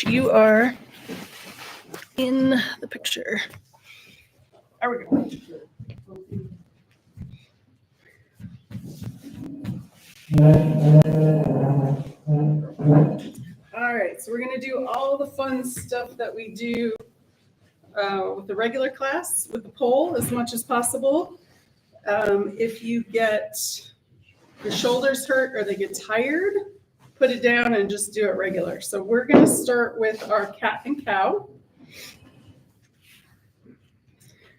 You are in the picture. There we go. All right, so we're going to do all the fun stuff that we do with the regular class, with the pole as much as possible. If you get your shoulders hurt or they get tired, put it down and just do it regular. So we're going to start with our cat and cow.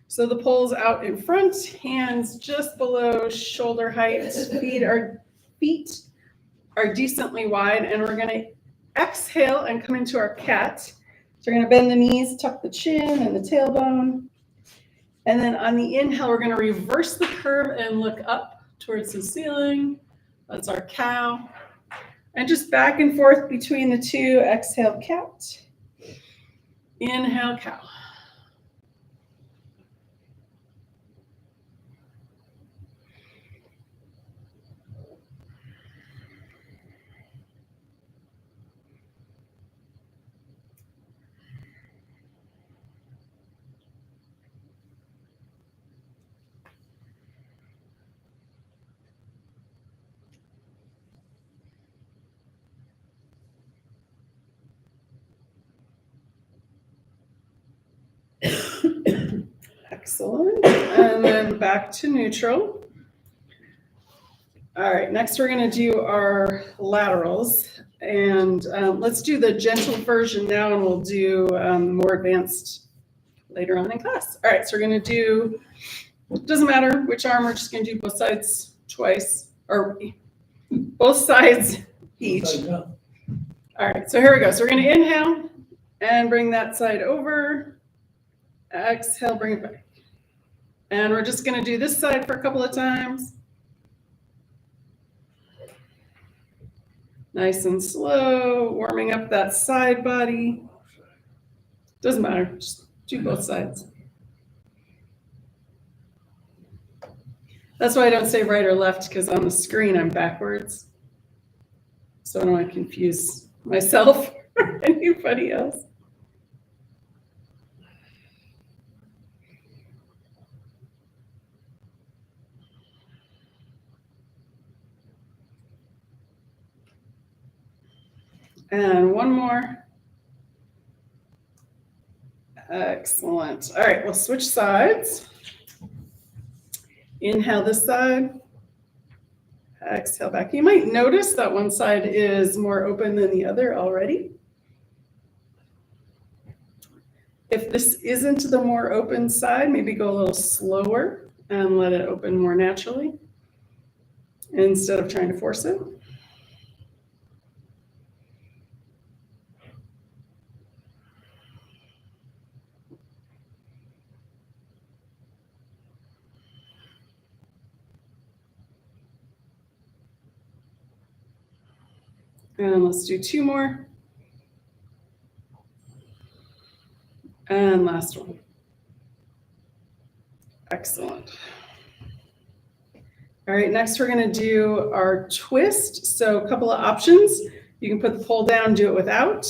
So the pole's out in front, hands just below shoulder height, feet are decently wide, and we're going to exhale and come into our cat. So we're going to bend the knees, tuck the chin and the tailbone. And then on the inhale, we're going to reverse the curve and look up towards the ceiling. That's our cow. And just back and forth between the two. Exhale, cat. Inhale, cow. Excellent. And then back to neutral. All right, next we're going to do our laterals. And let's do the gentle version now, and we'll do more advanced later on in class. All right, so we're going to do, it doesn't matter which arm, we're just going to do both sides twice, or both sides each. All right, so here we go. So we're going to inhale and bring that side over. Exhale, bring it back. And we're just going to do this side for a couple of times. Nice and slow, warming up that side body. Doesn't matter, just do both sides. That's why I don't say right or left, because on the screen I'm backwards. So I don't want to confuse myself or anybody else. And one more. Excellent. All right, we'll switch sides. Inhale this side. Exhale back. You might notice that one side is more open than the other already. If this isn't the more open side, maybe go a little slower and let it open more naturally instead of trying to force it. And let's do two more. And last one. Excellent. All right, next we're going to do our twist. So a couple of options. You can put the pole down, do it without.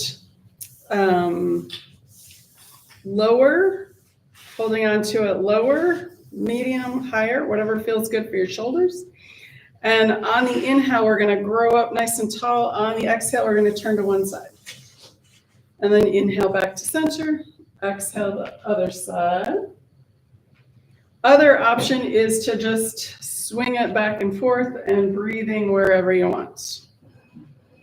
Lower, holding on to it lower, medium, higher, whatever feels good for your shoulders. And on the inhale, we're going to grow up nice and tall. On the exhale, we're going to turn to one side. And then inhale back to center. Exhale the other side. Other option is to just swing it back and forth and breathing wherever you want.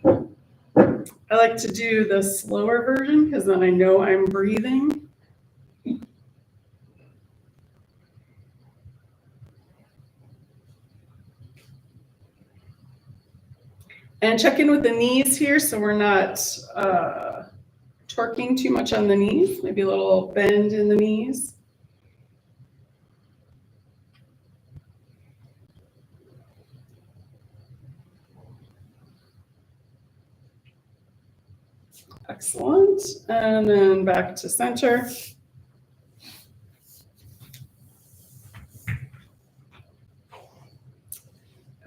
I like to do the slower version because then I know I'm breathing. And check in with the knees here so we're not torquing too much on the knees, maybe a little bend in the knees. Excellent. And then back to center.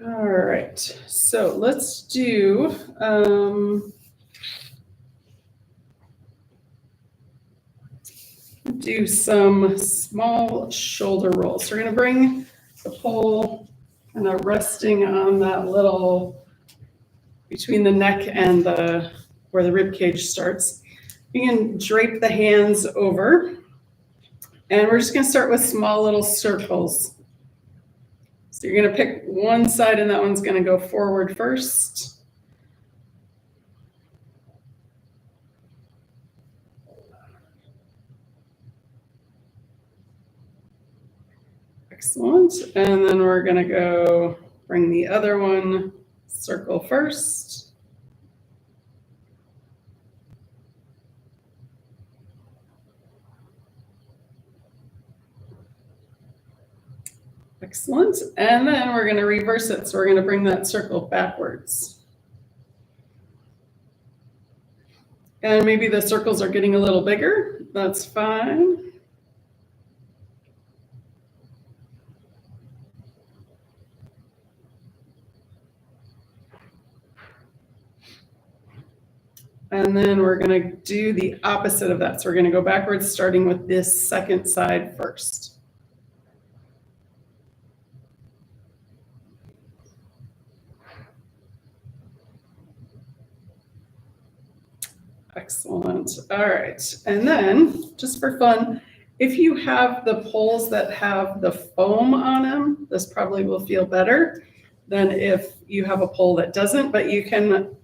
All right, so let's do do some small shoulder rolls. So we're going to bring the pole kind of resting on that little, between the neck and where the rib cage starts. You can drape the hands over, and we're just going to start with small little circles. So you're going to pick one side, and that one's going to go forward first. Excellent. And then we're going to go bring the other one, circle first. Excellent. And then we're going to reverse it. So we're going to bring that circle backwards. And maybe the circles are getting a little bigger. That's fine. And then we're going to do the opposite of that. So we're going to go backwards, starting with this second side first. Excellent. All right. And then, just for fun, if you have the poles that have the foam on them, this probably will feel better than if you have a pole that doesn't, but you can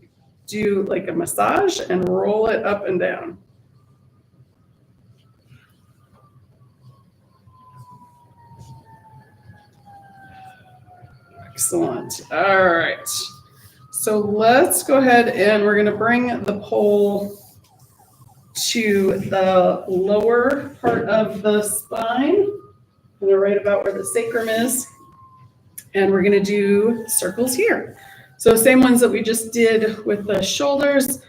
do like a massage and roll it up and down. Excellent. All right. So let's go ahead and we're going to bring the pole to the lower part of the spine, right about where the sacrum is. And we're going to do circles here. So same ones that we just did with the shoulders.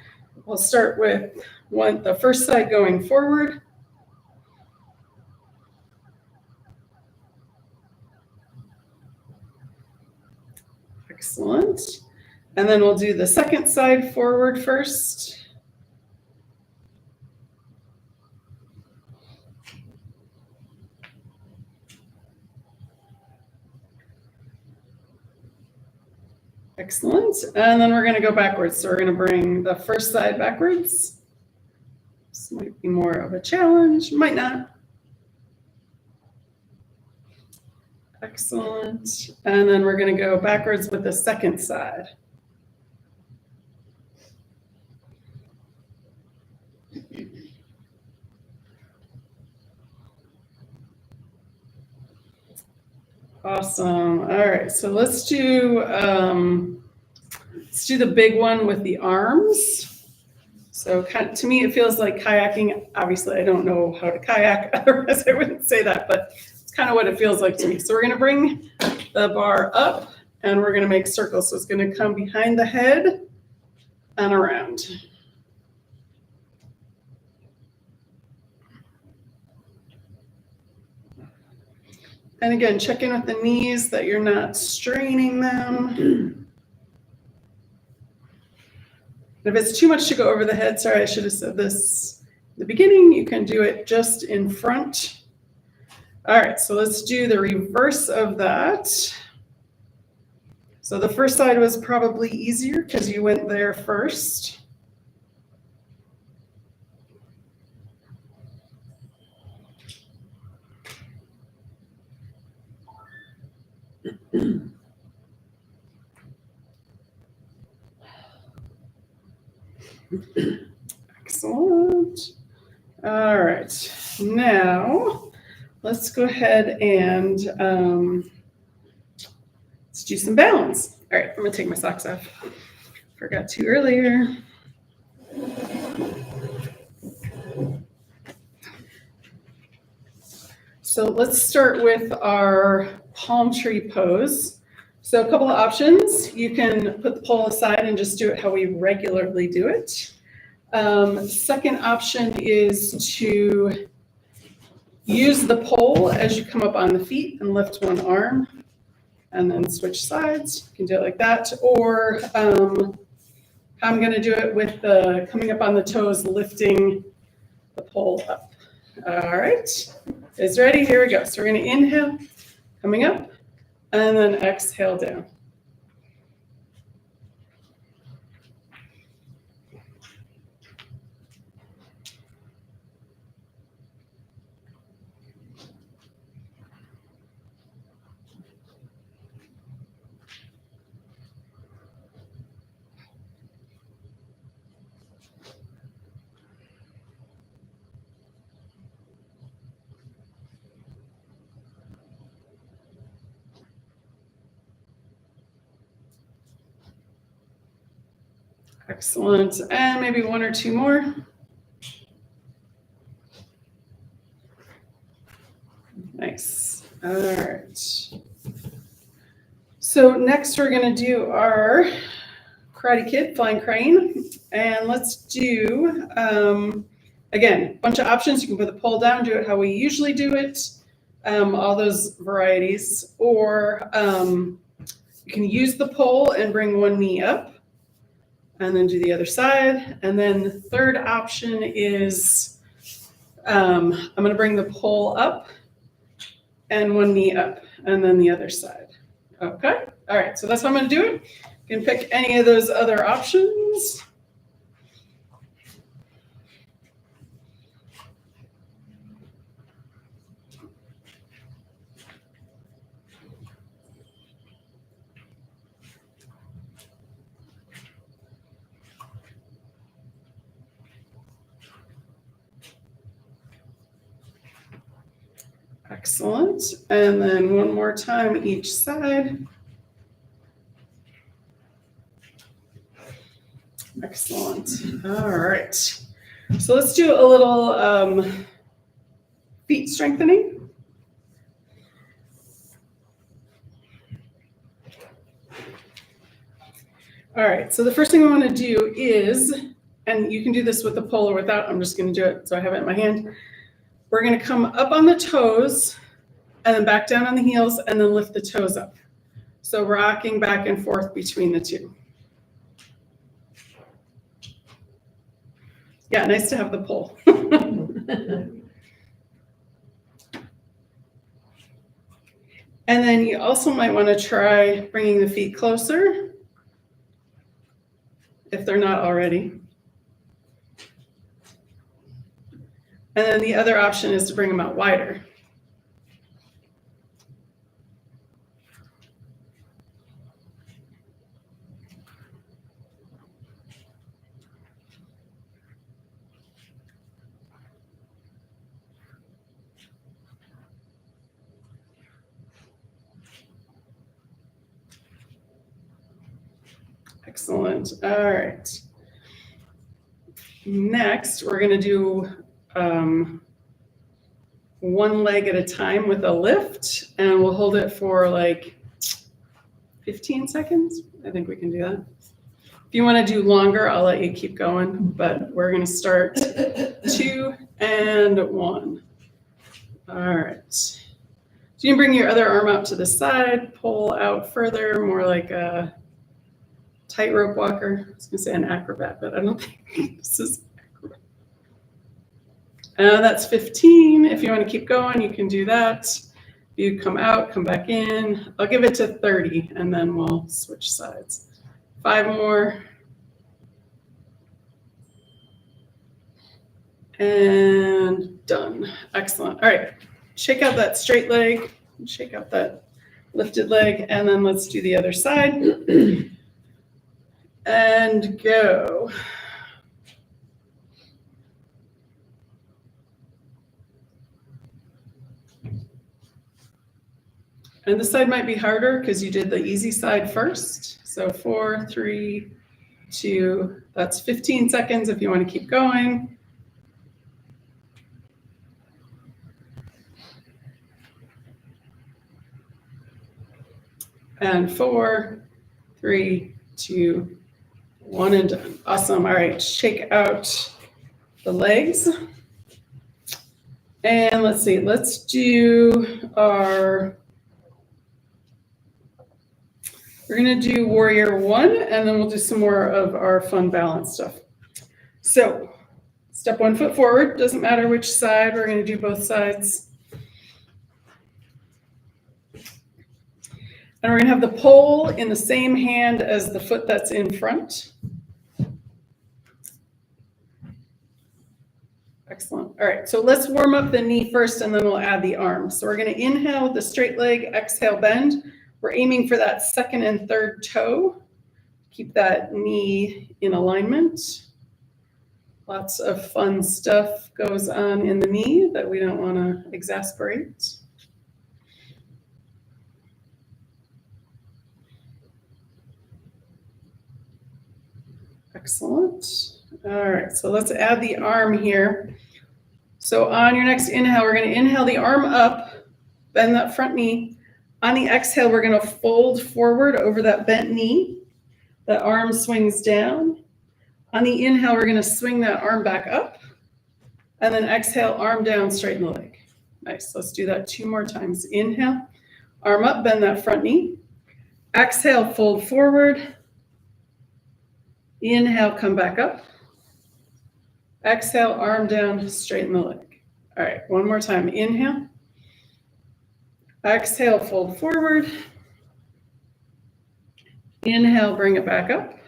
We'll start with the first side going forward. Excellent. And then we'll do the second side forward first. Excellent. And then we're going to go backwards. So we're going to bring the first side backwards. This might be more of a challenge, might not. Excellent. And then we're going to go backwards with the second side. Awesome. All right. So let's do the big one with the arms. So to me, it feels like kayaking. Obviously, I don't know how to kayak, otherwise I wouldn't say that, but it's kind of what it feels like to me. So we're going to bring the bar up and we're going to make circles. So it's going to come behind the head and around. And again, check in with the knees that you're not straining them. If it's too much to go over the head, sorry, I should have said this at the beginning, you can do it just in front. All right, so let's do the reverse of that. So the first side was probably easier because you went there first. Excellent. All right, now let's go ahead and let's do some balance. All right, I'm gonna take my socks off. Forgot to earlier. So let's start with our palm tree pose. So a couple of options. You can put the pole aside and just do it how we regularly do it. Second option is to use the pole as you come up on the feet and lift one arm and then switch sides. You can do it like that. Or I'm going to do it with the coming up on the toes, lifting the pole up. All right, it's ready. Here we go. So we're going to inhale, coming up, and then exhale down. Excellent. And maybe one or two more. Nice. All right. So next we're going to do our Karate Kid Flying Crane. And let's do, again, a bunch of options. You can put the pole down, do it how we usually do it, all those varieties. Or you can use the pole and bring one knee up and then do the other side. And then the third option is I'm going to bring the pole up and one knee up and then the other side. Okay. All right. So that's how I'm going to do it. You can pick any of those other options. Excellent. And then one more time each side. Excellent. All right. So let's do a little feet strengthening. All right. So the first thing we want to do is, and you can do this with the pole or without, I'm just going to do it so I have it in my hand. We're going to come up on the toes and then back down on the heels and then lift the toes up. So rocking back and forth between the two. Yeah, nice to have the pole. And then you also might want to try bringing the feet closer if they're not already. And then the other option is to bring them out wider. Excellent. All right. Next, we're going to do one leg at a time with a lift, and we'll hold it for like 15 seconds. I think we can do that. If you want to do longer, I'll let you keep going, but we're going to start 2 and 1. All right. So you can bring your other arm out to the side, pull out further, more like a tightrope walker. I was going to say an acrobat, but I don't think this is acrobat. That's 15. If you want to keep going, you can do that. If you come out, come back in. I'll give it to 30, and then we'll switch sides. 5 more. And done. Excellent. All right. Shake out that straight leg. Shake out that lifted leg. And then let's do the other side. And go. And this side might be harder because you did the easy side first. So 4, 3, 2, that's 15 seconds if you want to keep going. And 4, 3, 2, 1 and done. Awesome. All right, shake out the legs. And let's see, let's do our, we're going to do Warrior 1, and then we'll do some more of our fun balance stuff. So Step 1 foot forward, doesn't matter which side, we're gonna do both sides. And we're gonna have the pole in the same hand as the foot that's in front. Excellent. All right, so let's warm up the knee first and then we'll add the arm. So we're gonna inhale with the straight leg, exhale, bend. We're aiming for that second and third toe. Keep that knee in alignment. Lots of fun stuff goes on in the knee that we don't wanna exasperate. Excellent. All right, so let's add the arm here. So on your next inhale, we're going to inhale the arm up, bend that front knee. On the exhale, we're going to fold forward over that bent knee. The arm swings down. On the inhale, we're going to swing that arm back up. And then exhale, arm down, straighten the leg. Nice. Let's do that 2 more times. Inhale, arm up, bend that front knee. Exhale, fold forward. Inhale, come back up. Exhale, arm down, straighten the leg. All right, 1 more time. Inhale. Exhale, fold forward. Inhale, bring it back up.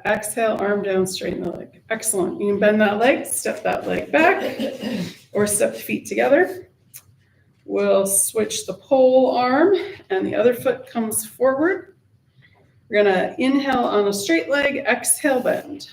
Exhale, arm down, straighten the leg. Excellent. You can bend that leg, step that leg back, or step the feet together. We'll switch the pole arm, and the other foot comes forward. We're gonna inhale on a straight leg, exhale, bend.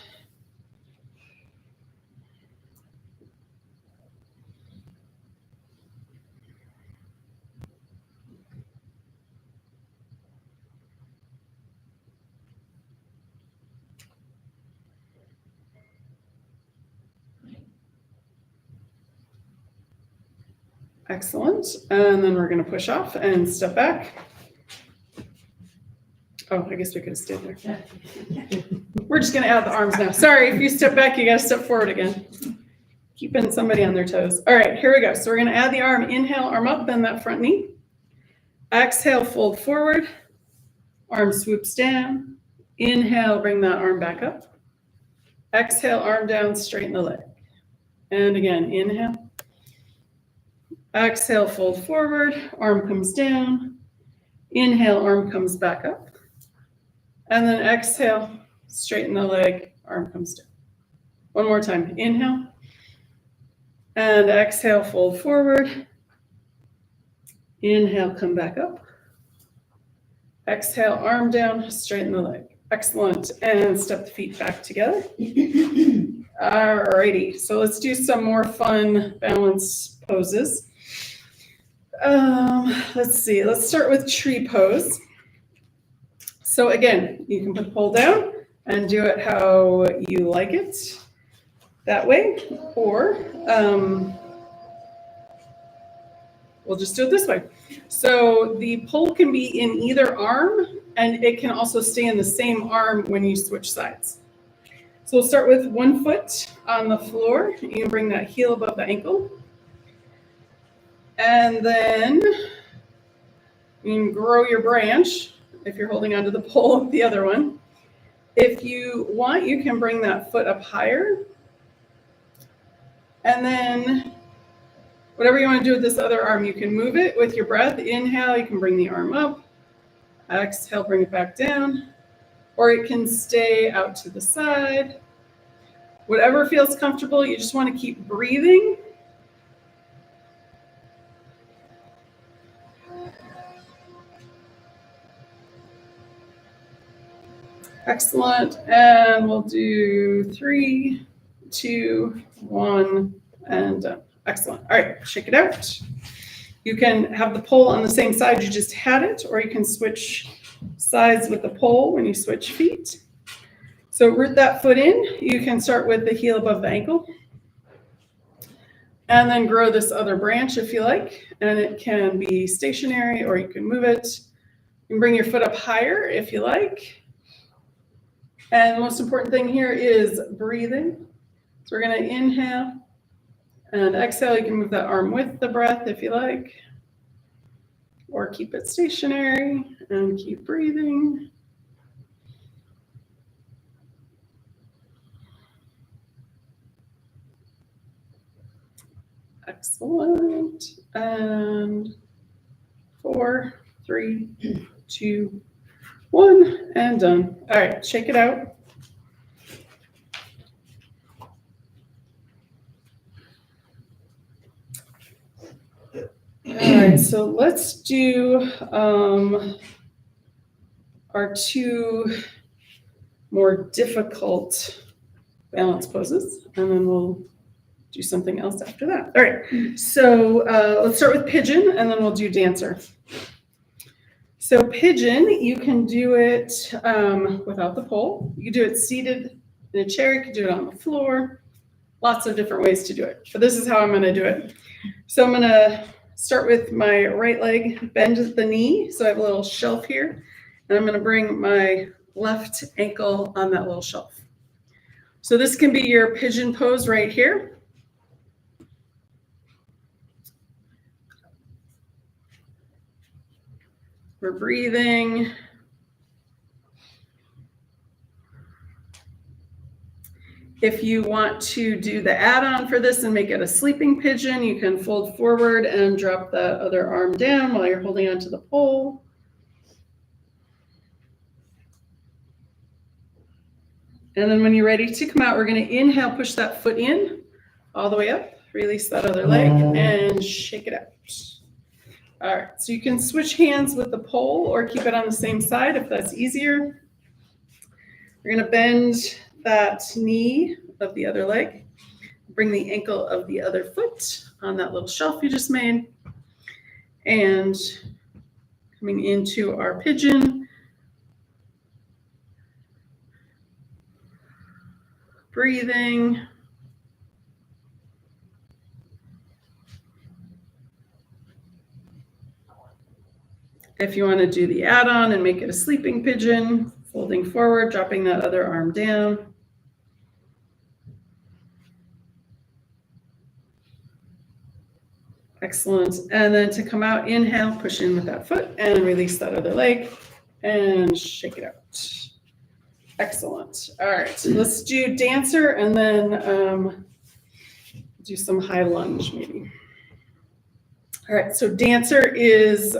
Excellent. And then we're going to push off and step back. Oh, I guess we could have stayed there. We're just going to add the arms now. Sorry, if you step back, you got to step forward again. Keeping somebody on their toes. All right, here we go. So we're going to add the arm. Inhale, arm up, bend that front knee. Exhale, fold forward. Arm swoops down. Inhale, bring that arm back up. Exhale, arm down, straighten the leg. And again, inhale. Exhale, fold forward, arm comes down. Inhale, arm comes back up. And then exhale, straighten the leg, arm comes down. 1 more time. Inhale. And exhale, fold forward. Inhale, come back up. Exhale, arm down, straighten the leg. Excellent. And step the feet back together. All righty. So let's do some more fun balance poses. Let's see. Let's start with tree pose. So again, you can put the pole down and do it how you like it that way, or we'll just do it this way. So the pole can be in either arm, and it can also stay in the same arm when you switch sides. So we'll start with 1 foot on the floor. You can bring that heel above the ankle. And then you can grow your branch if you're holding onto the pole of the other one. If you want, you can bring that foot up higher. And then whatever you want to do with this other arm, you can move it with your breath. Inhale, you can bring the arm up. Exhale, bring it back down. Or it can stay out to the side. Whatever feels comfortable, you just want to keep breathing. Excellent. And we'll do 3, 2, 1, and done. Excellent. All right, shake it out. You can have the pole on the same side you just had it, or you can switch sides with the pole when you switch feet. So root that foot in. You can start with the heel above the ankle. And then grow this other branch if you like. And it can be stationary, or you can move it. You can bring your foot up higher if you like. And the most important thing here is breathing. So we're going to inhale and exhale. You can move that arm with the breath if you like, or keep it stationary and keep breathing. Excellent. And 4, 3, 2, 1, and done. All right, shake it out. All right, so let's do our 2 more difficult balance poses, and then we'll do something else after that. All right, so let's start with pigeon, and then we'll do dancer. So pigeon, you can do it without the pole. You can do it seated in a chair. You can do it on the floor. Lots of different ways to do it. But this is how I'm going to do it. So I'm going to start with my right leg, bend the knee. So I have a little shelf here. And I'm going to bring my left ankle on that little shelf. So this can be your pigeon pose right here. We're breathing. If you want to do the add-on for this and make it a sleeping pigeon, you can fold forward and drop the other arm down while you're holding onto the pole. And then when you're ready to come out, we're going to inhale, push that foot in all the way up, release that other leg, and shake it out. All right, so you can switch hands with the pole or keep it on the same side if that's easier. We're going to bend that knee of the other leg, bring the ankle of the other foot on that little shelf you just made, and coming into our pigeon, breathing. If you want to do the add-on and make it a sleeping pigeon, folding forward, dropping that other arm down. Excellent. And then to come out, inhale, push in with that foot and release that other leg and shake it out. Excellent. All right, so let's do dancer and then do some high lunge maybe. All right, so dancer is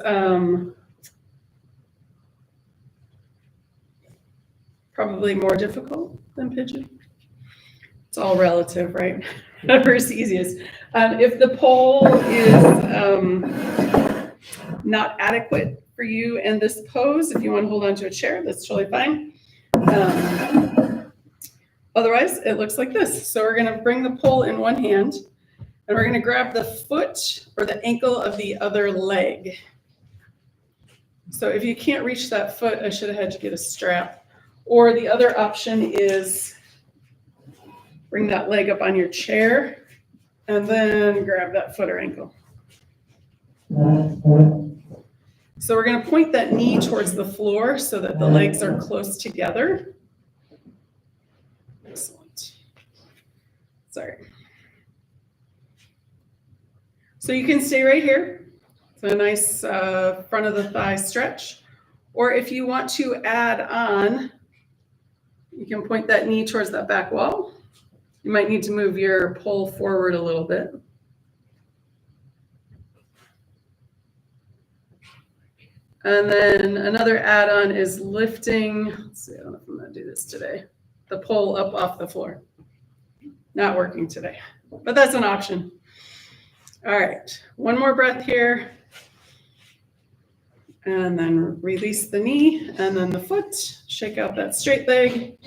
probably more difficult than pigeon. It's all relative, right? Whatever's easiest. If the pole is not adequate for you in this pose, if you want to hold on to a chair, that's totally fine. Otherwise, it looks like this. So we're going to bring the pole in one hand, and we're going to grab the foot or the ankle of the other leg. So if you can't reach that foot, I should have had you get a strap. Or the other option is bring that leg up on your chair and then grab that foot or ankle. So we're going to point that knee towards the floor so that the legs are close together. Excellent. Sorry. So you can stay right here. It's a nice front of the thigh stretch. Or if you want to add on, you can point that knee towards that back wall. You might need to move your pole forward a little bit. And then another add-on is lifting, let's see, I don't know if I'm going to do this today, the pole up off the floor. Not working today, but that's an option. All right, one more breath here. And then release the knee and then the foot, shake out that straight leg.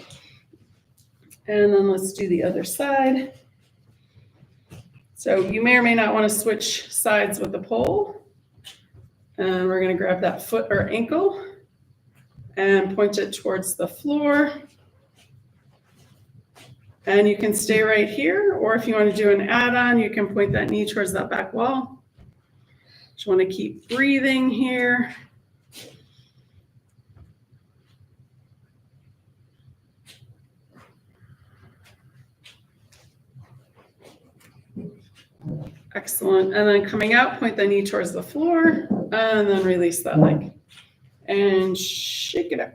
And then let's do the other side. So you may or may not want to switch sides with the pole. And we're going to grab that foot or ankle and point it towards the floor. And you can stay right here, or if you want to do an add-on, you can point that knee towards that back wall. Just want to keep breathing here. Excellent. And then coming out, point the knee towards the floor, and then release that leg. And shake it out.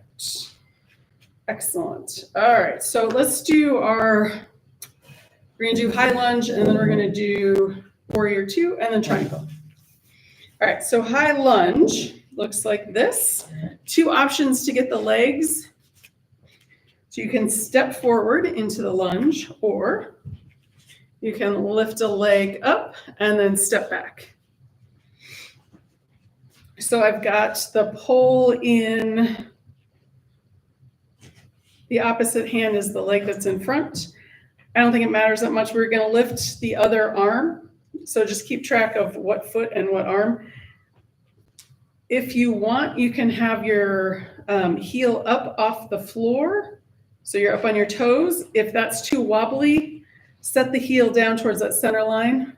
Excellent. All right, so let's do we're going to do high lunge, and then we're going to do warrior two, and then triangle. All right, so high lunge looks like this. Two options to get the legs. So you can step forward into the lunge, or you can lift a leg up and then step back. So I've got the pole in the opposite hand is the leg that's in front. I don't think it matters that much. We're going to lift the other arm. So just keep track of what foot and what arm. If you want, you can have your heel up off the floor. So you're up on your toes. If that's too wobbly, set the heel down towards that center line.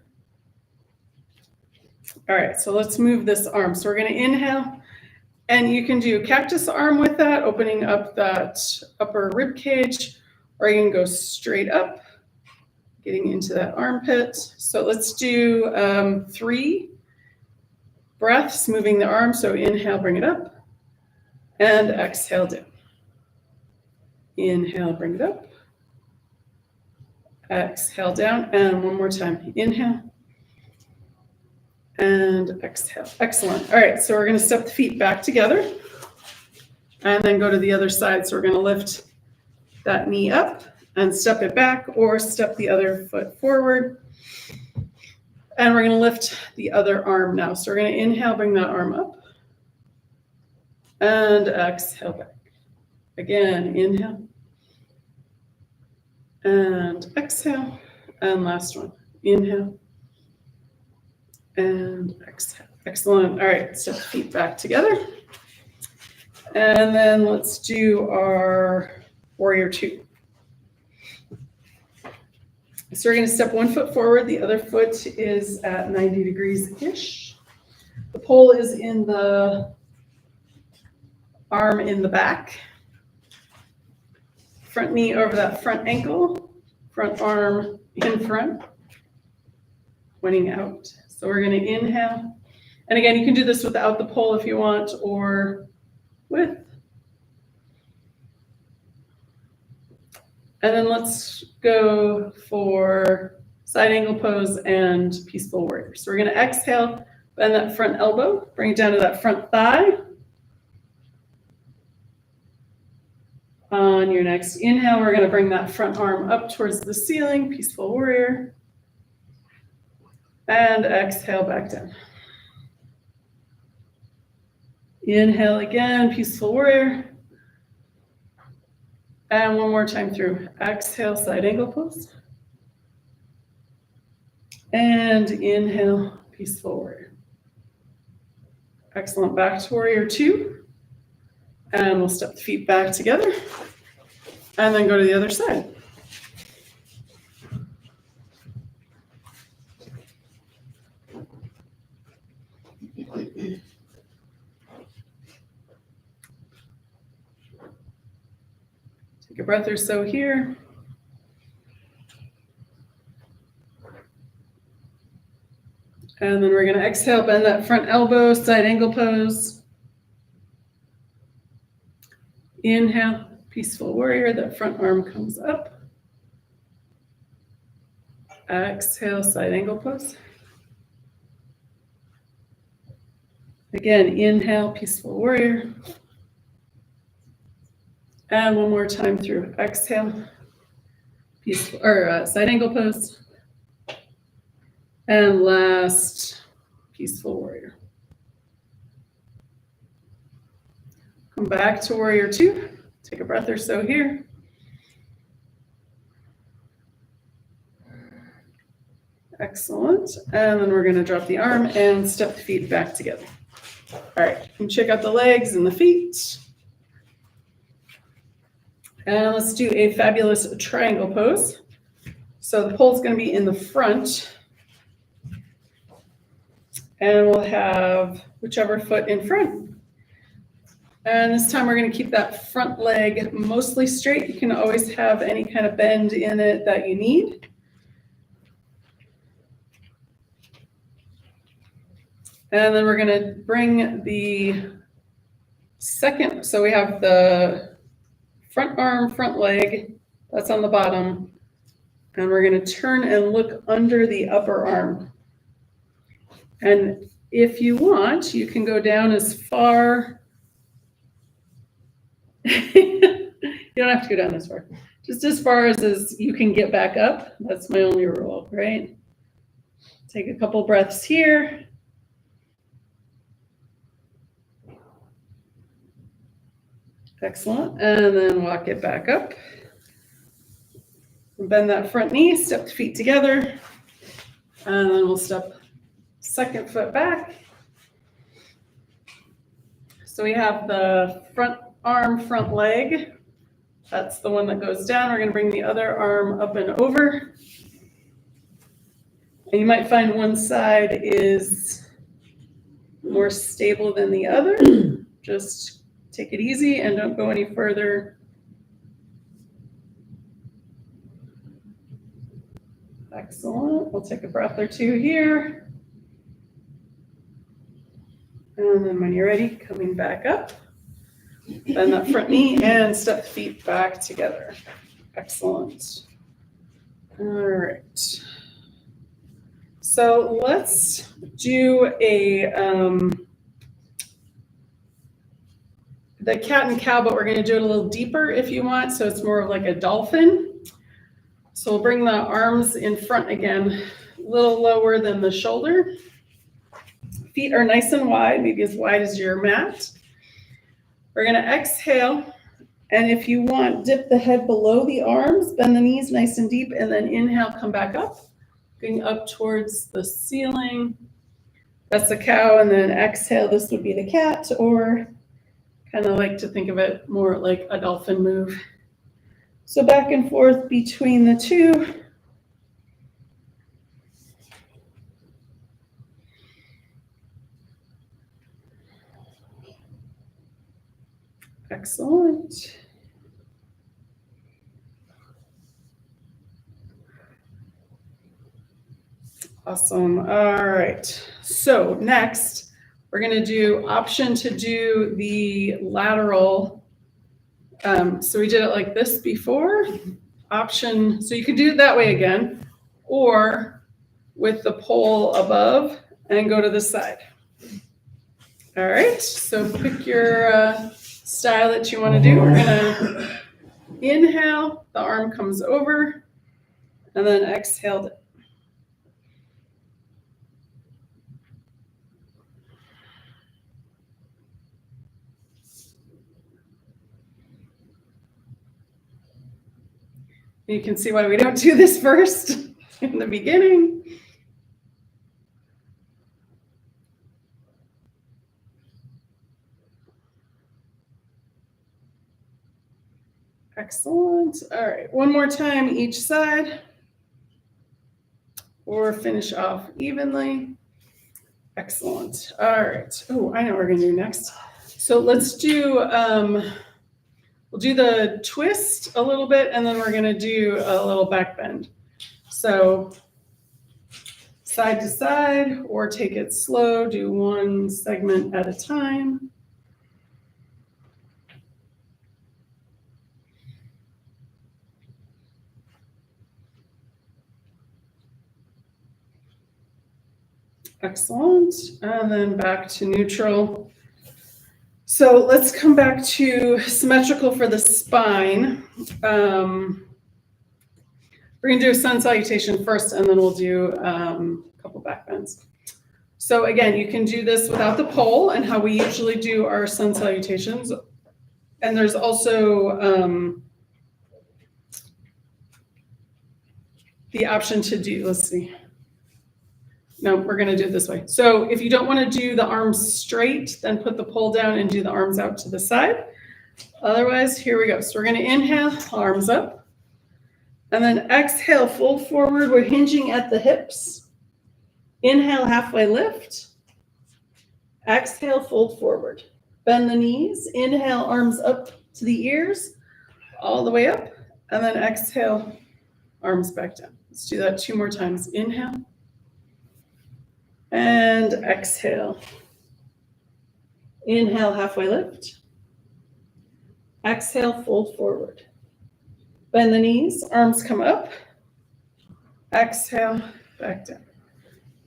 All right, so let's move this arm. So we're going to inhale, and you can do cactus arm with that, opening up that upper rib cage, or you can go straight up, getting into that armpit. So let's do 3 breaths, moving the arm. So inhale, bring it up, and exhale down. Inhale, bring it up. Exhale down, and one more time. Inhale, and exhale. Excellent. All right, so we're going to step the feet back together, and then go to the other side. So we're going to lift that knee up and step it back, or step the other foot forward. And we're going to lift the other arm now. So we're going to inhale, bring that arm up, and exhale back. Again, inhale, and exhale, and last one. Inhale, and exhale. Excellent. All right, step the feet back together. And then let's do our warrior two. So we're going to step one foot forward. The other foot is at 90 degrees-ish. The pole is in the arm in the back. Front knee over that front ankle. Front arm in front. Pointing out. So we're going to inhale. And again, you can do this without the pole if you want, or with. And then let's go for side angle pose and peaceful warrior. So we're going to exhale, bend that front elbow, bring it down to that front thigh. On your next inhale, we're going to bring that front arm up towards the ceiling, peaceful warrior. And exhale back down. Inhale again, peaceful warrior. And one more time through. Exhale, side angle pose. And inhale, peaceful warrior. Excellent. Back to warrior two. And we'll step the feet back together. And then go to the other side. Take a breath or so here. And then we're going to exhale, bend that front elbow, side angle pose. Inhale, peaceful warrior, that front arm comes up. Exhale, side angle pose. Again, inhale, peaceful warrior. And one more time through. Exhale, peaceful or side angle pose. And last, peaceful warrior. Come back to warrior two. Take a breath or so here. Excellent. And then we're going to drop the arm and step the feet back together. All right, you can check out the legs and the feet. And let's do a fabulous triangle pose. So the pole's going to be in the front. And we'll have whichever foot in front. And this time we're going to keep that front leg mostly straight. You can always have any kind of bend in it that you need. And then we're going to bring the second, so we have the front arm, front leg, that's on the bottom. And we're going to turn and look under the upper arm. And if you want, you can go down as far. You don't have to go down this far. Just as far as you can get back up. That's my only rule, right? Take a couple breaths here. Excellent. And then walk it back up. Bend that front knee, step the feet together. And then we'll step second foot back. So we have the front arm, front leg. That's the one that goes down. We're going to bring the other arm up and over. And you might find one side is more stable than the other. Just take it easy and don't go any further. Excellent. We'll take a breath or two here. And then when you're ready, coming back up. Bend that front knee and step the feet back together. Excellent. All right. So let's do the cat and cow, but we're going to do it a little deeper if you want. So it's more of like a dolphin. So we'll bring the arms in front again, a little lower than the shoulder. Feet are nice and wide as your mat. We're going to exhale. And if you want, dip the head below the arms, bend the knees nice and deep, and then inhale, come back up, going up towards the ceiling. That's the cow. And then exhale, this would be the cat, or kind of like to think of it more like a dolphin move. So back and forth between the two. Excellent. Awesome. All right. So next, we're going to do option to do the lateral. So we did it like this before. Option, so you can do it that way again, or with the pole above and go to the side. All right. So pick your style that you want to do. We're going to inhale, the arm comes over, and then exhale. You can see why we don't do this first in the beginning. Excellent. All right, one more time each side, or finish off evenly. Excellent. All right. Oh, I know what we're going to do next. So let's do, we'll do the twist a little bit, and then we're going to do a little back bend. So side to side, or take it slow, do one segment at a time. Excellent. And then back to neutral. So let's come back to symmetrical for the spine. We're going to do a sun salutation first, and then we'll do a couple back bends. So again, you can do this without the pole and how we usually do our sun salutations. And there's also the option to do, let's see. No, we're going to do it this way. So if you don't want to do the arms straight, then put the pole down and do the arms out to the side. Otherwise, here we go. So we're going to inhale, arms up. And then exhale, fold forward. We're hinging at the hips. Inhale, halfway lift. Exhale, fold forward. Bend the knees. Inhale, arms up to the ears, all the way up. And then exhale, arms back down. Let's do that 2 more times. Inhale. And exhale. Inhale, halfway lift. Exhale, fold forward. Bend the knees, arms come up. Exhale, back down.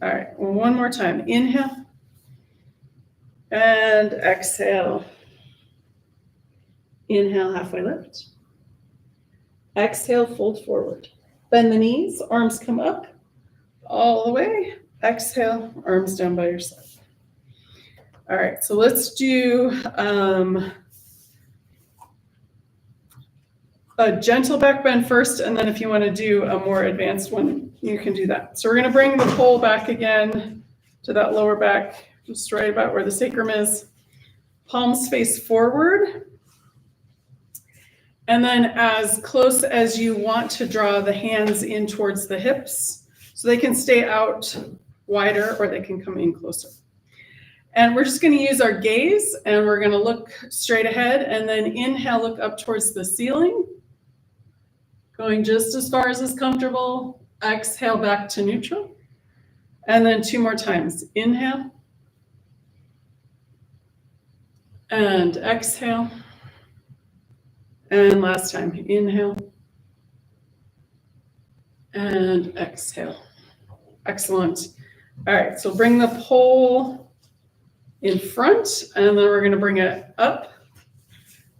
All right, one more time. Inhale and exhale. Inhale, halfway lift. Exhale, fold forward. Bend the knees, arms come up all the way. Exhale, arms down by your side. All right, so let's do a gentle back bend first, and then if you want to do a more advanced one, you can do that. So we're going to bring the pole back again to that lower back, just right about where the sacrum is. Palms face forward. And then as close as you want to draw the hands in towards the hips, so they can stay out wider or they can come in closer. And we're just going to use our gaze, and we're going to look straight ahead, and then inhale, look up towards the ceiling. Going just as far as is comfortable. Exhale back to neutral. And then 2 more times. Inhale. And exhale. And last time. Inhale. And exhale. Excellent. All right, so bring the pole in front, and then we're going to bring it up.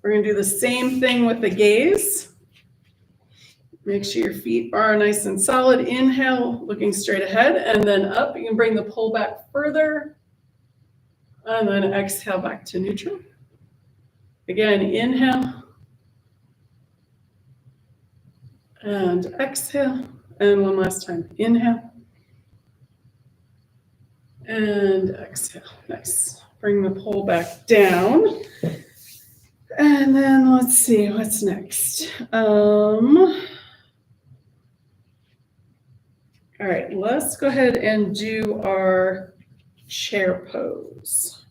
We're going to do the same thing with the gaze. Make sure your feet are nice and solid. Inhale, looking straight ahead, and then up. You can bring the pole back further, and then exhale back to neutral. Again, inhale, and exhale, and one last time. Inhale, and exhale. Nice. Bring the pole back down. And then let's see, what's next? All right, let's go ahead and do our chair pose.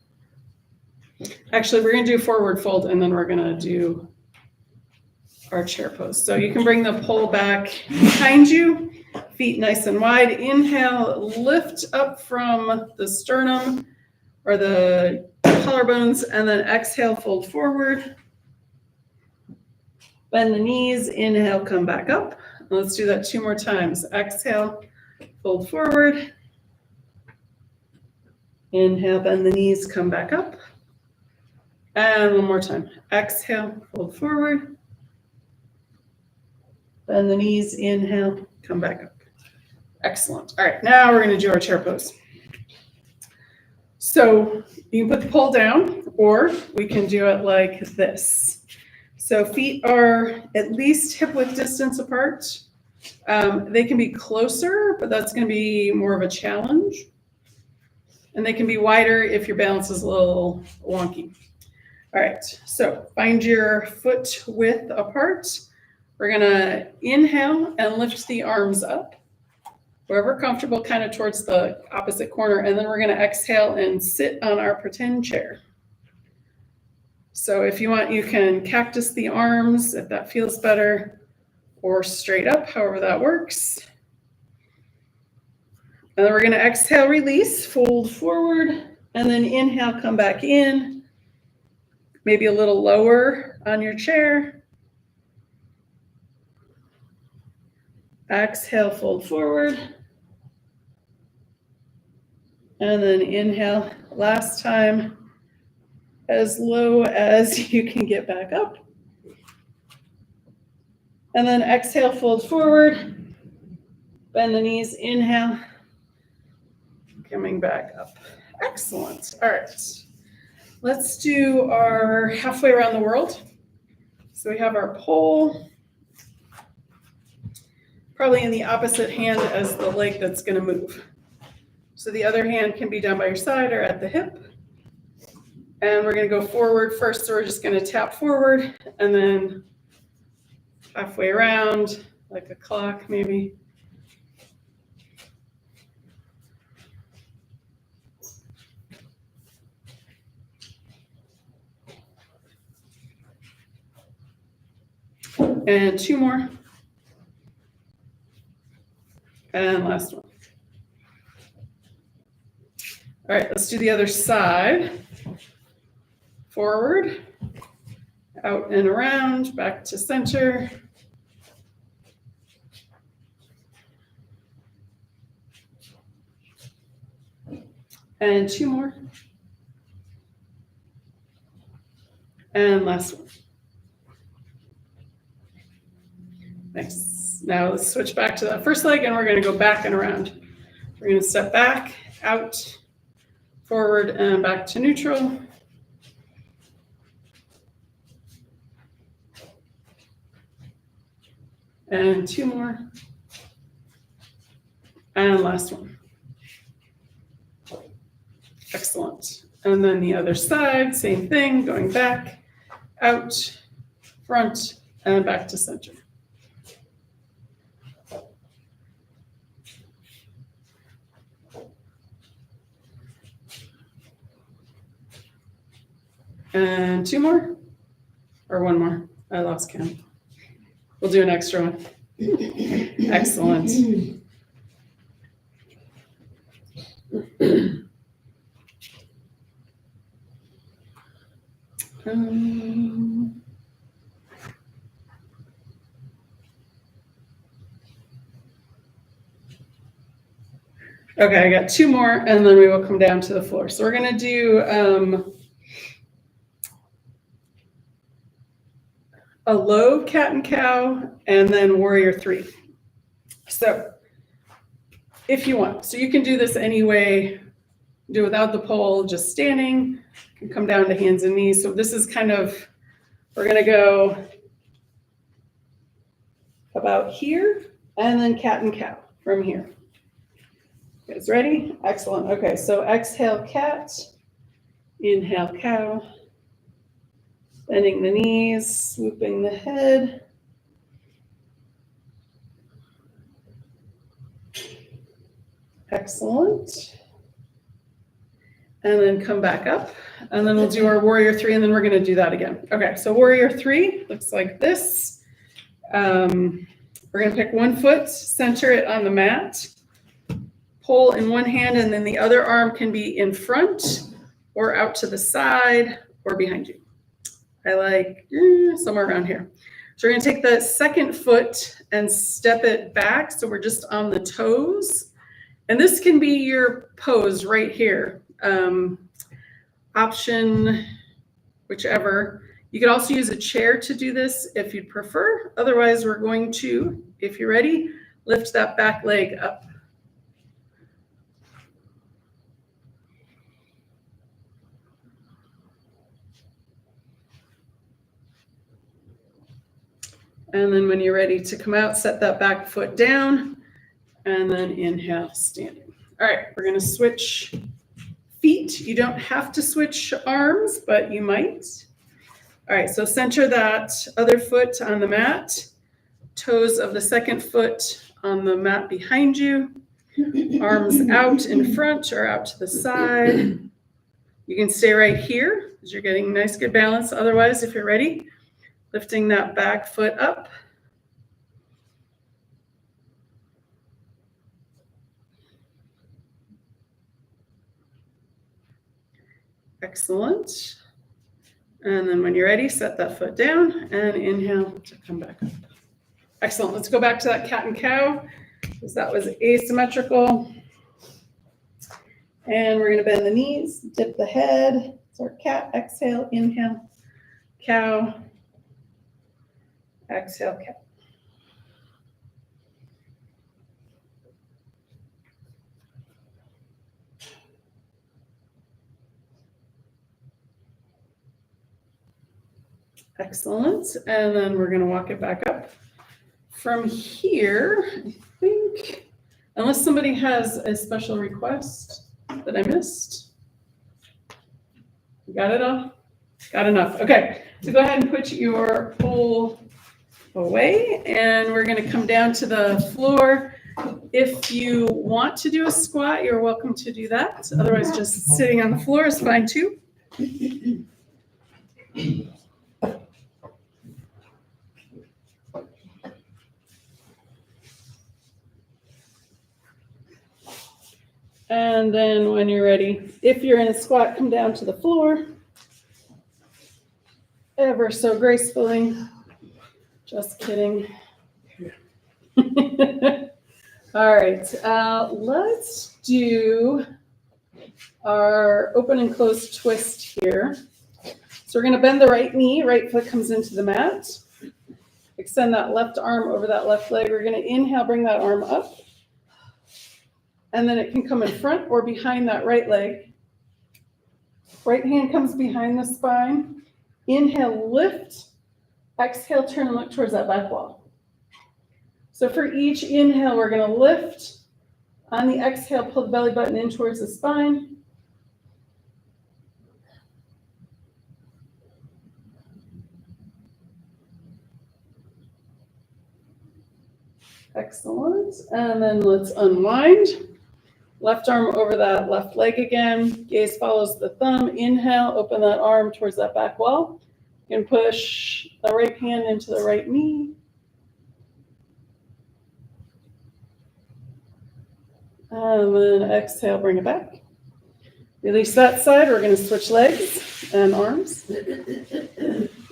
Actually, we're going to do forward fold, and then we're going to do our chair pose. So you can bring the pole back behind you, feet nice and wide. Inhale, lift up from the sternum or the collarbones, and then exhale, fold forward. Bend the knees, inhale, come back up. Let's do that 2 more times. Exhale, fold forward. Inhale, bend the knees, come back up. And one more time. Exhale, fold forward. Bend the knees, inhale, come back up. Excellent. All right, now we're going to do our chair pose. So you can put the pole down, or we can do it like this. So feet are at least hip width distance apart. They can be closer, but that's going to be more of a challenge. And they can be wider if your balance is a little wonky. All right, so find your foot width apart. We're going to inhale and lift the arms up, wherever comfortable, kind of towards the opposite corner. And then we're going to exhale and sit on our pretend chair. So if you want, you can cactus the arms if that feels better, or straight up, however that works. And then we're going to exhale, release, fold forward, and then inhale, come back in, maybe a little lower on your chair. Exhale, fold forward. And then inhale, last time, as low as you can get back up. And then exhale, fold forward. Bend the knees, inhale. Coming back up. Excellent. All right. Let's do our halfway around the world. So we have our pole, probably in the opposite hand as the leg that's going to move. So the other hand can be down by your side or at the hip. And we're going to go forward first. So we're just going to tap forward and then halfway around, like a clock maybe. And 2 more. And last one. All right, let's do the other side. Forward, out and around, back to center. And 2 more. And last one. Nice. Now let's switch back to that first leg and we're going to go back and around. We're going to step back, out, forward, and back to neutral. And 2 more. And last one. Excellent. And then the other side, same thing, going back, out, front, and back to center. And 2 more? Or 1 more? I lost count. We'll do an extra one. Excellent. Okay, I got 2 more, and then we will come down to the floor. So we're going to do a low cat and cow, and then warrior 3. So if you want, so you can do this anyway, do it without the pole, just standing, you can come down to hands and knees. So this is kind of, we're going to go about here, and then cat and cow from here. You guys ready? Excellent. Okay, so exhale cat, inhale cow, bending the knees, swooping the head. Excellent. And then come back up, and then we'll do our warrior 3, and then we're going to do that again. Okay, so warrior 3 looks like this. We're going to pick 1 foot, center it on the mat, pull in one hand, and then the other arm can be in front or out to the side or behind you. I like somewhere around here. So we're going to take the second foot and step it back, so we're just on the toes. And this can be your pose right here. Option, whichever. You could also use a chair to do this if you'd prefer. Otherwise, we're going to, if you're ready, lift that back leg up. And then when you're ready to come out, set that back foot down, and then inhale, standing. All right, we're going to switch feet. You don't have to switch arms, but you might. All right, so center that other foot on the mat, toes of the second foot on the mat behind you, arms out in front or out to the side. You can stay right here because you're getting nice, good balance. Otherwise, if you're ready, lifting that back foot up. Excellent. And then when you're ready, set that foot down and inhale to come back up. Excellent. Let's go back to that cat and cow because that was asymmetrical. And we're going to bend the knees, dip the head. So our cat, exhale, inhale, cow, exhale, cat. Excellent. And then we're going to walk it back up. From here, I think, unless somebody has a special request that I missed. You got it all? Got enough. Okay. So go ahead and put your pole away, and we're going to come down to the floor. If you want to do a squat, you're welcome to do that. Otherwise, just sitting on the floor is fine too. And then when you're ready, if you're in a squat, come down to the floor. Ever so gracefully. Just kidding. All right, let's do our open and closed twist here. So we're going to bend the right knee, right foot comes into the mat. Extend that left arm over that left leg. We're going to inhale, bring that arm up. And then it can come in front or behind that right leg. Right hand comes behind the spine. Inhale, lift. Exhale, turn and look towards that back wall. So for each inhale, we're going to lift. On the exhale, pull the belly button in towards the spine. Excellent. And then let's unwind. Left arm over that left leg again. Gaze follows the thumb. Inhale, open that arm towards that back wall. You can push the right hand into the right knee. And then exhale, bring it back. Release that side. We're going to switch legs and arms.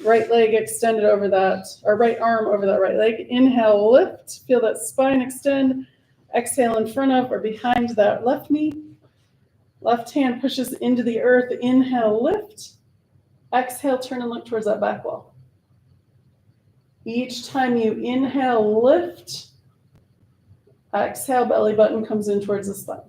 Right leg extended over that, or right arm over that right leg. Inhale, lift. Feel that spine extend. Exhale in front of or behind that left knee. Left hand pushes into the earth. Inhale, lift. Exhale, turn and look towards that back wall. Each time you inhale, lift. Exhale, belly button comes in towards the spine.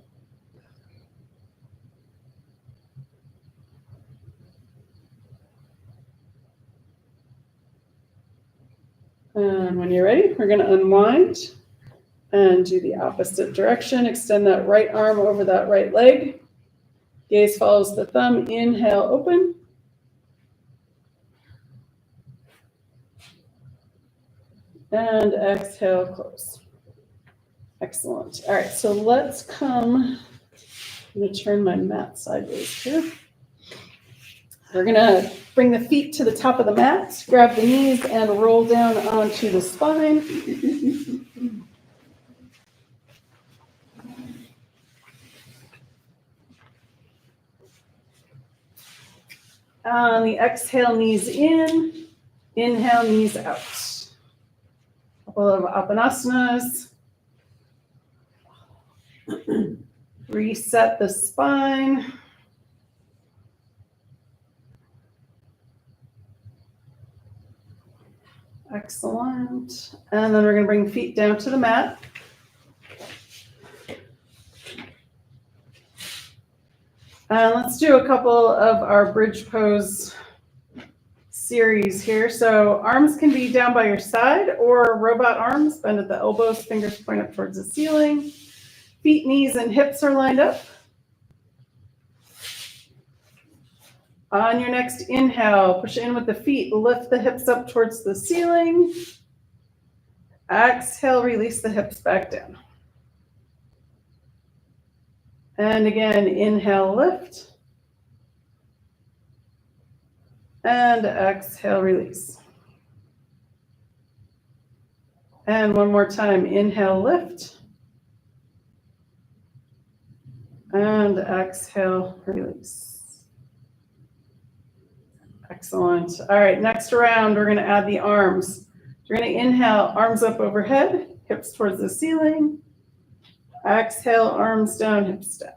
And when you're ready, we're going to unwind and do the opposite direction. Extend that right arm over that right leg. Gaze follows the thumb. Inhale, open. And exhale, close. Excellent. All right, so let's come. I'm going to turn my mat sideways here. We're going to bring the feet to the top of the mat, grab the knees, and roll down onto the spine. On the exhale, knees in. Inhale, knees out. Couple of Appanasanas. Reset the spine. Excellent. And then we're going to bring feet down to the mat. And let's do a couple of our bridge pose series here. So arms can be down by your side or robot arms, bend at the elbows, fingers point up towards the ceiling. Feet, knees, and hips are lined up. On your next inhale, push in with the feet, lift the hips up towards the ceiling. Exhale, release the hips back down. And again, inhale, lift. And exhale, release. And one more time, inhale, lift. And exhale, release. Excellent. All right, next round, we're going to add the arms. You're going to inhale, arms up overhead, hips towards the ceiling. Exhale, arms down, hips down.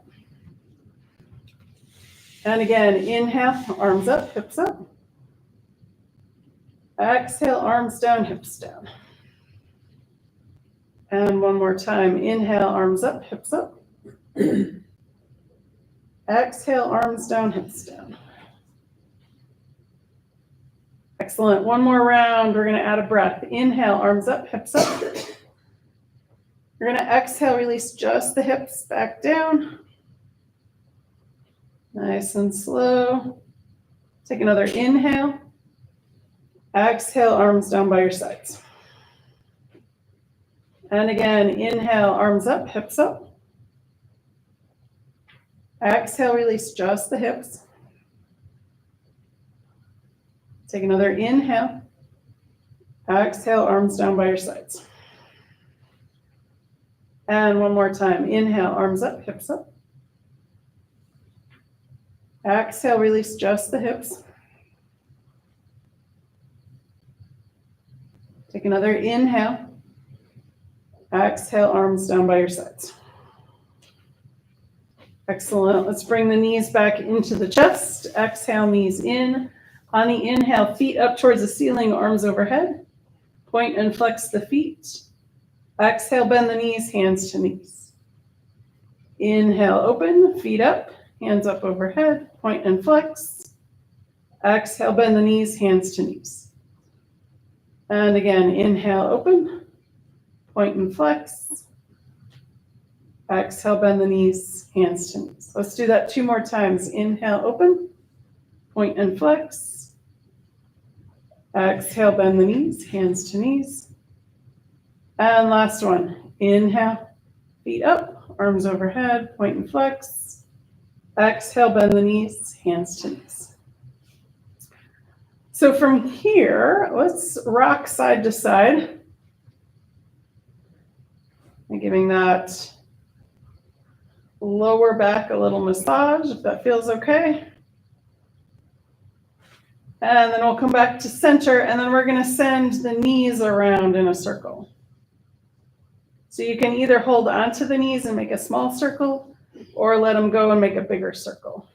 And again, inhale, arms up, hips up. Exhale, arms down, hips down. And one more time, inhale, arms up, hips up. Exhale, arms down, hips down. Excellent. One more round. We're going to add a breath. Inhale, arms up, hips up. You're going to exhale, release just the hips back down. Nice and slow. Take another inhale. Exhale, arms down by your sides. And again, inhale, arms up, hips up. Exhale, release just the hips. Take another inhale. Exhale, arms down by your sides. And one more time. Inhale, arms up, hips up. Exhale, release just the hips. Take another inhale. Exhale, arms down by your sides. Excellent. Let's bring the knees back into the chest. Exhale, knees in. On the inhale, feet up towards the ceiling, arms overhead. Point and flex the feet. Exhale, bend the knees, hands to knees. Inhale, open, feet up, hands up overhead, point and flex. Exhale, bend the knees, hands to knees. And again, inhale, open, point and flex. Exhale, bend the knees, hands to knees. Let's do that 2 more times. Inhale, open, point and flex. Exhale, bend the knees, hands to knees. And last one. Inhale, feet up, arms overhead, point and flex. Exhale, bend the knees, hands to knees. So from here, let's rock side to side. And giving that lower back a little massage, if that feels okay. And then we'll come back to center, and then we're going to send the knees around in a circle. So you can either hold onto the knees and make a small circle, or let them go and make a bigger circle.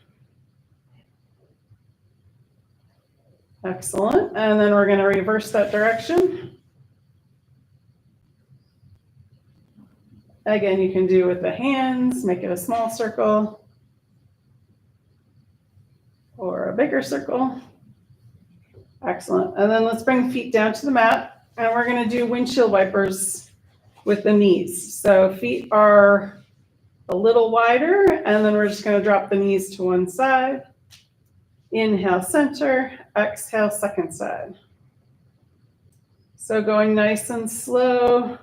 Excellent. And then we're going to reverse that direction. Again, you can do with the hands, make it a small circle or a bigger circle. Excellent. And then let's bring feet down to the mat, and we're going to do windshield wipers with the knees. So feet are a little wider, and then we're just going to drop the knees to one side. Inhale, center. Exhale, second side. So going nice and slow.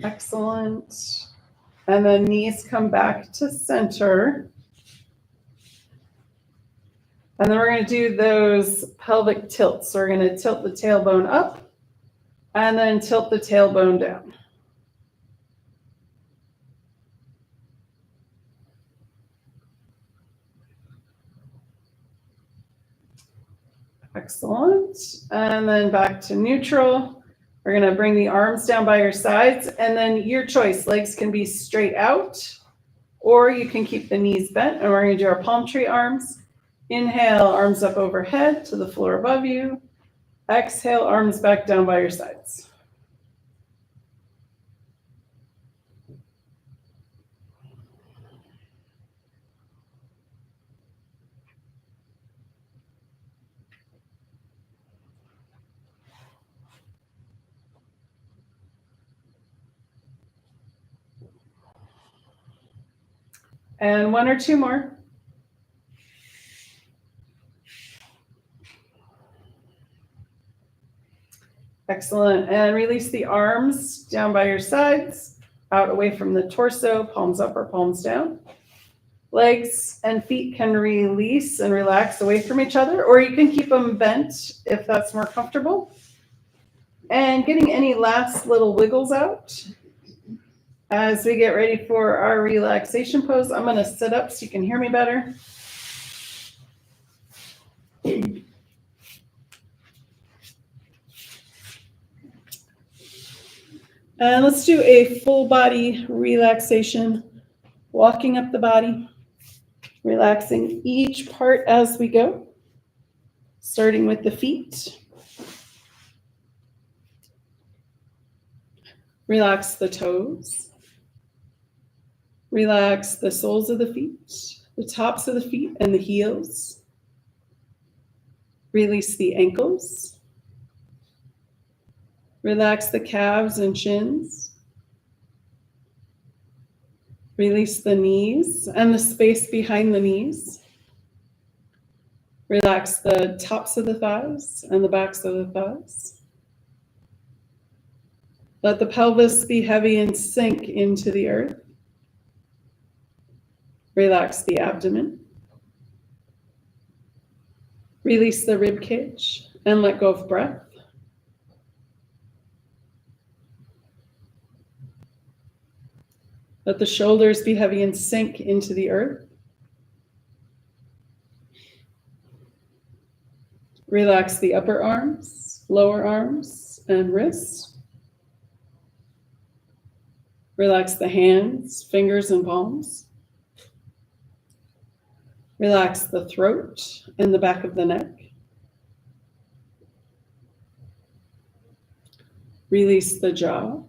Excellent. And then knees come back to center. And then we're going to do those pelvic tilts. So we're going to tilt the tailbone up and then tilt the tailbone down. Excellent. And then back to neutral. We're going to bring the arms down by your sides, and then your choice. Legs can be straight out, or you can keep the knees bent, and we're going to do our palm tree arms. Inhale, arms up overhead to the floor above you. Exhale, arms back down by your sides. And 1 or 2 more. Excellent. And release the arms down by your sides, out away from the torso, palms up or palms down. Legs and feet can release and relax away from each other, or you can keep them bent if that's more comfortable. And getting any last little wiggles out. As we get ready for our relaxation pose, I'm going to sit up so you can hear me better. And let's do a full body relaxation, walking up the body, relaxing each part as we go, starting with the feet. Relax the toes. Relax the soles of the feet, the tops of the feet, and the heels. Release the ankles. Relax the calves and shins. Release the knees and the space behind the knees. Relax the tops of the thighs and the backs of the thighs. Let the pelvis be heavy and sink into the earth. Relax the abdomen. Release the rib cage and let go of breath. Let the shoulders be heavy and sink into the earth. Relax the upper arms, lower arms, and wrists. Relax the hands, fingers, and palms. Relax the throat and the back of the neck. Release the jaw.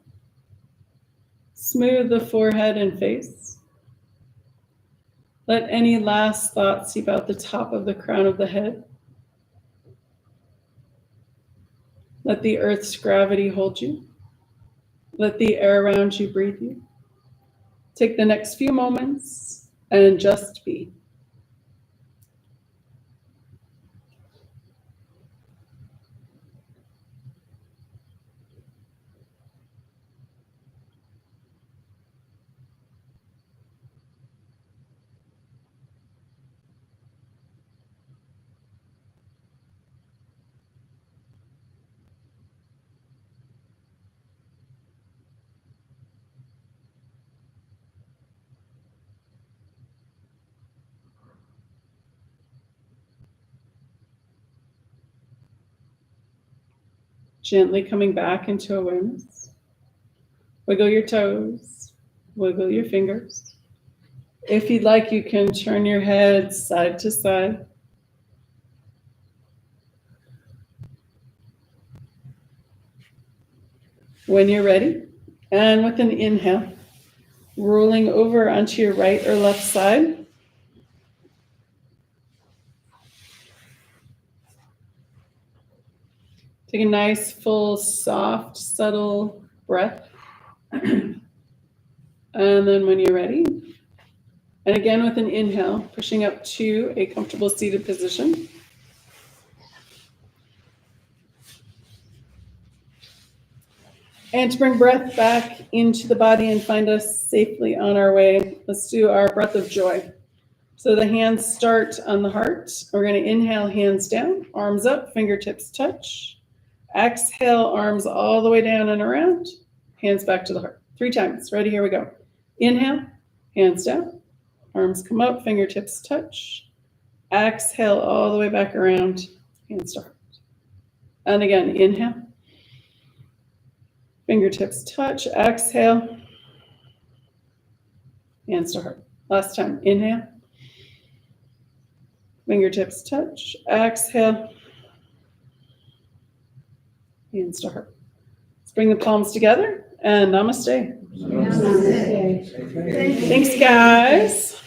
Smooth the forehead and face. Let any last thoughts seep out the top of the crown of the head. Let the earth's gravity hold you. Let the air around you breathe you. Take the next few moments and just be. Gently coming back into awareness. Wiggle your toes, wiggle your fingers. If you'd like, you can turn your head side to side. When you're ready, and with an inhale, rolling over onto your right or left side. Take a nice, full, soft, subtle breath. And then when you're ready, and again with an inhale, pushing up to a comfortable seated position. And to bring breath back into the body and find us safely on our way, let's do our breath of joy. So the hands start on the heart. We're going to inhale, hands down, arms up, fingertips touch. Exhale, arms all the way down and around, hands back to the heart. 3 times. Ready? Here we go. Inhale, hands down, arms come up, fingertips touch. Exhale, all the way back around, hands to heart. And again, inhale, fingertips touch. Exhale, hands to heart. Last time. Inhale, fingertips touch. Exhale, hands to heart. Let's bring the palms together and namaste. Namaste. Thanks, guys.